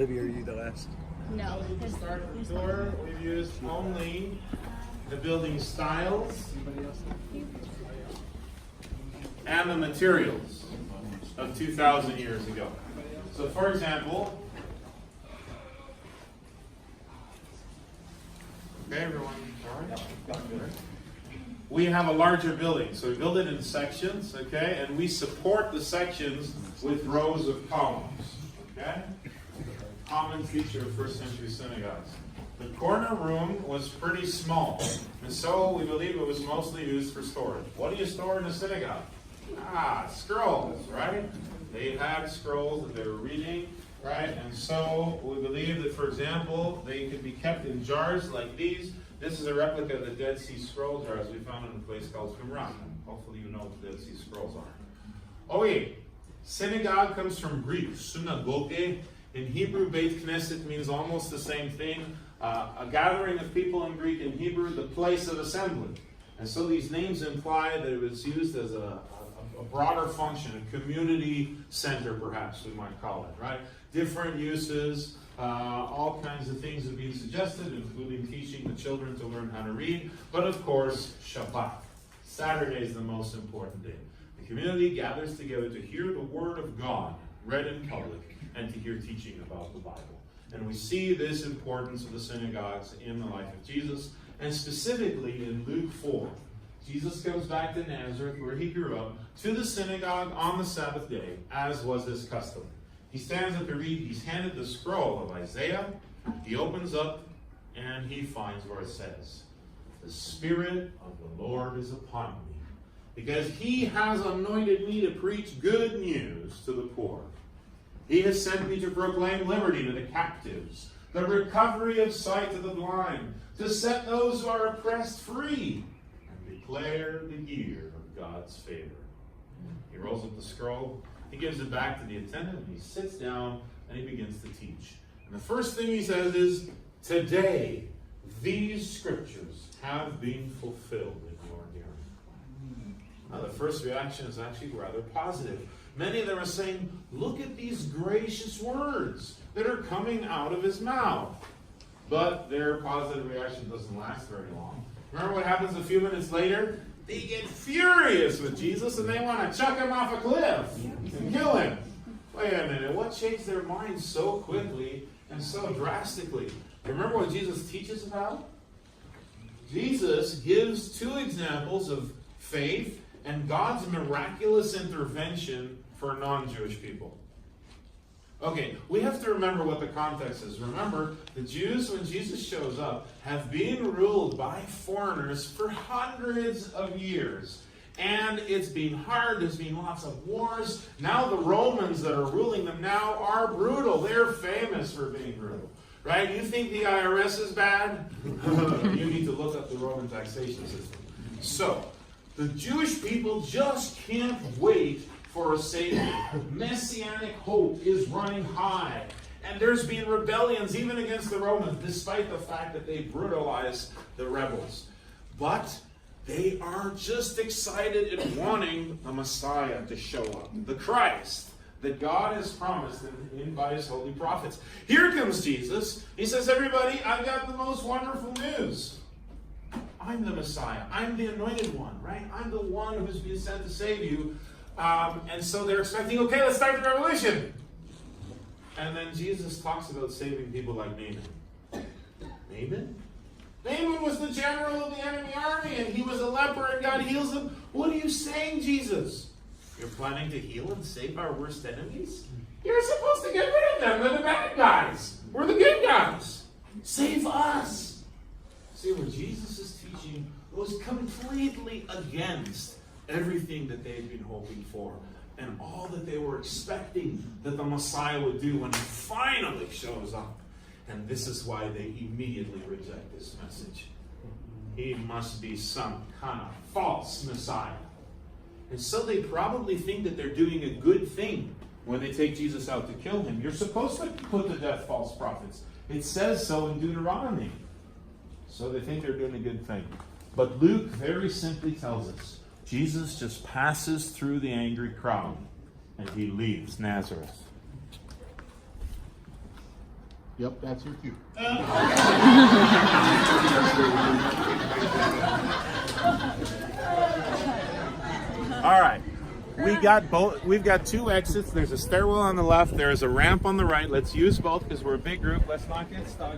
Olivia, are you the last? No. Start the tour. We've used only the building styles and the materials of 2,000 years ago. So, for example, okay, everyone, all right? We have a larger building, so we build it in sections, okay, and we support the sections with rows of columns, okay? Common feature of first century synagogues. The corner room was pretty small, and so we believe it was mostly used for storage. What do you store in a synagogue? Scrolls, right? They had scrolls that they were reading, right? And so we believe that, for example, they could be kept in jars like these. This is a replica of the Dead Sea Scroll jars we found in a place called Qumran. Hopefully you know what the Dead Sea Scrolls are. Okay, synagogue comes from Greek, synagogue. In Hebrew, Beit Knesset means almost the same thing. A gathering of people in Greek and Hebrew, the place of assembly. And so these names imply that it was used as a broader function, a community center, perhaps we might call it, right? Different uses, all kinds of things are being suggested, including teaching the children to learn how to read. But of course, Shabbat. Saturday is the most important day. The community gathers together to hear the Word of God read in public and to hear teaching about the Bible. And we see this importance of the synagogues in the life of Jesus, and specifically in Luke 4. Jesus comes back to Nazareth, where he grew up, to the synagogue on the Sabbath day, as was his custom. He stands up to read. He's handed the scroll of Isaiah. He opens up, and he finds where it says, "The Spirit of the Lord is upon me, because he has anointed me to preach good news to the poor. He has sent me to proclaim liberty to the captives, the recovery of sight to the blind, to set those who are oppressed free, and declare the year of God's favor." He rolls up the scroll, he gives it back to the attendant, and he sits down, and he begins to teach. And the first thing he says is, "Today, these scriptures have been fulfilled in your hearing." Now, the first reaction is actually rather positive. Many of them are saying, look at these gracious words that are coming out of his mouth. But their positive reaction doesn't last very long. Remember what happens a few minutes later? They get furious with Jesus and they want to chuck him off a cliff and kill him. Wait a minute, what changed their minds so quickly and so drastically? Remember what Jesus teaches about? Jesus gives two examples of faith and God's miraculous intervention for non-Jewish people. Okay, we have to remember what the context is. Remember, the Jews, when Jesus shows up, have been ruled by foreigners for hundreds of years. And it's been hard. There's been lots of wars. Now the Romans that are ruling them now are brutal. They're famous for being brutal. Right? You think the IRS is bad? You need to look up the Roman taxation system. So, the Jewish people just can't wait for a Savior. Messianic hope is running high. And there's been rebellions even against the Romans, despite the fact that they brutalized the rebels. But they are just excited and wanting the Messiah to show up. The Christ that God has promised in by his holy prophets. Here comes Jesus. He says, everybody, I've got the most wonderful news. I'm the Messiah. I'm the anointed one, right? I'm the one who's been sent to save you. And so they're expecting, okay, let's start the revolution. And then Jesus talks about saving people like Naaman. Naaman? Naaman was the general of the enemy army, and he was a leper, and God heals him. What are you saying, Jesus? You're planning to heal and save our worst enemies? You're supposed to get rid of them. They're the bad guys. We're the good guys. Save us. See, what Jesus is teaching was completely against everything that they'd been hoping for and all that they were expecting that the Messiah would do when he finally shows up. And this is why they immediately reject this message. He must be some kind of false Messiah. And so they probably think that they're doing a good thing when they take Jesus out to kill him. You're supposed to put to death false prophets. It says so in Deuteronomy. So they think they're doing a good thing. But Luke very simply tells us, Jesus just passes through the angry crowd and he leaves Nazareth. Yep, that's your cue. All right. We've got two exits. There's a stairwell on the left. There's a ramp on the right. Let's use both because we're a big group. Let's not get stuck.